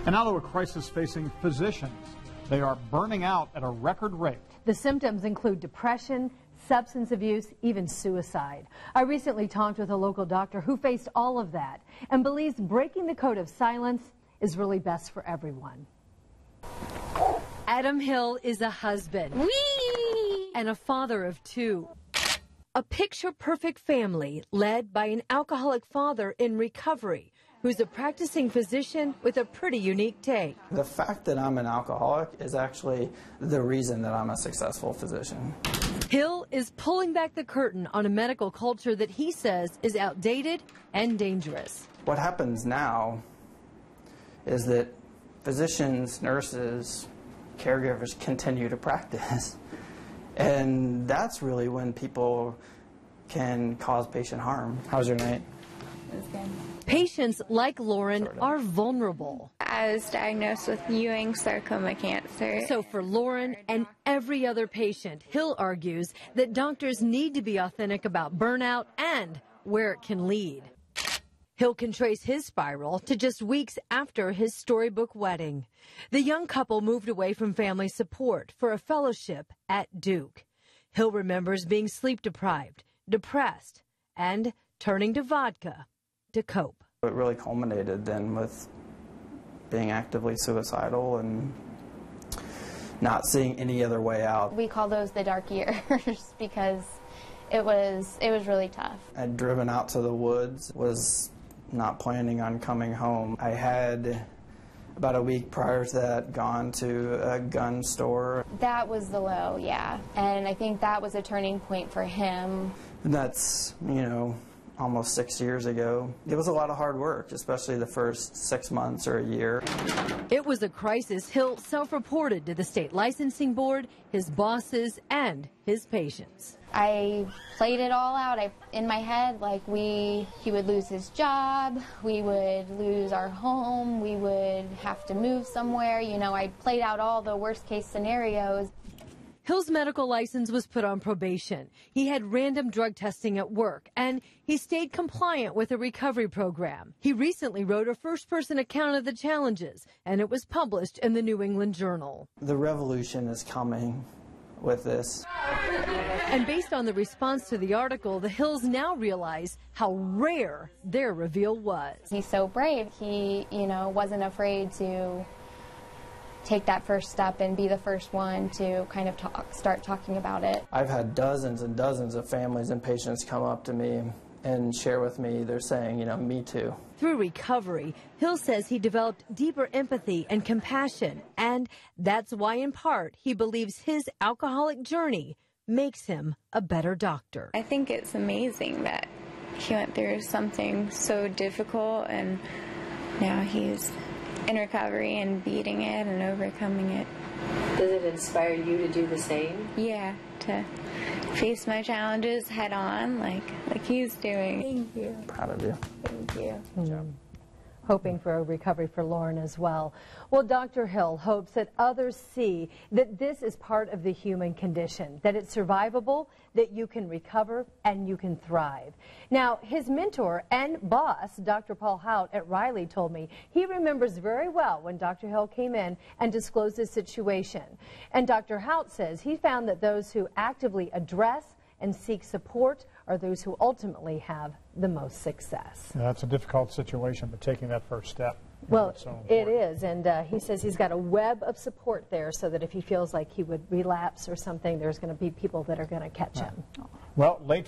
And now to a crisis facing physicians. They are burning out at a record rate. The symptoms include depression, substance abuse, even suicide. I recently talked with a local doctor who faced all of that and believes breaking the code of silence is really best for everyone. Adam Hill is a husband and a father of two. A picture-perfect family led by an alcoholic father in recovery who's a practicing physician with a pretty unique take. The fact that I'm an alcoholic is actually the reason that I'm a successful physician. Hill is pulling back the curtain on a medical culture that he says is outdated and dangerous. What happens now is that physicians, nurses, caregivers continue to practice. And that's really when people can cause patient harm. How's your night? It was good. Patients like Lauren are vulnerable. I was diagnosed with Ewing sarcoma cancer. So for Lauren and every other patient, Hill argues that doctors need to be authentic about burnout and where it can lead. Hill can trace his spiral to just weeks after his storybook wedding. The young couple moved away from family support for a fellowship at Duke. Hill remembers being sleep deprived, depressed, and turning to vodka to cope. It really culminated then with being actively suicidal and not seeing any other way out. We call those the dark years because it was really tough. I'd driven out to the woods, was not planning on coming home. I had about a week prior to that gone to a gun store. That was the low, yeah. And I think that was a turning point for him. And that's, almost 6 years ago. It was a lot of hard work, especially the first 6 months or a year. It was a crisis Hill self-reported to the state licensing board, his bosses, and his patients. I played it all out in my head, like he would lose his job, we would lose our home, we would have to move somewhere. I played out all the worst case scenarios. Hill's medical license was put on probation. He had random drug testing at work, and he stayed compliant with a recovery program. He recently wrote a first-person account of the challenges, and it was published in the New England Journal. The revolution is coming with this. And based on the response to the article, the Hills now realize how rare their reveal was. He's so brave. He, wasn't afraid to take that first step and be the first one to kind of start talking about it. I've had dozens and dozens of families and patients come up to me and share with me, they're saying, me too. Through recovery, Hill says he developed deeper empathy and compassion, and that's why, in part, he believes his alcoholic journey makes him a better doctor. I think it's amazing that he went through something so difficult and now he's in recovery and beating it and overcoming it. Does it inspire you to do the same? Yeah, to face my challenges head on like he's doing. Thank you. Proud of you. Thank you. Good job. Hoping for a recovery for Lauren as well. Well, Dr. Hill hopes that others see that this is part of the human condition, that it's survivable, that you can recover and you can thrive. Now, his mentor and boss, Dr. Paul Hout at Riley, told me he remembers very well when Dr. Hill came in and disclosed his situation. And Dr. Hout says he found that those who actively address and seek support are those who ultimately have the most success. That's a difficult situation, but taking that first step. Well, it is, and he says he's got a web of support there so that if he feels like he would relapse or something, there's going to be people that are going to catch him. Well, late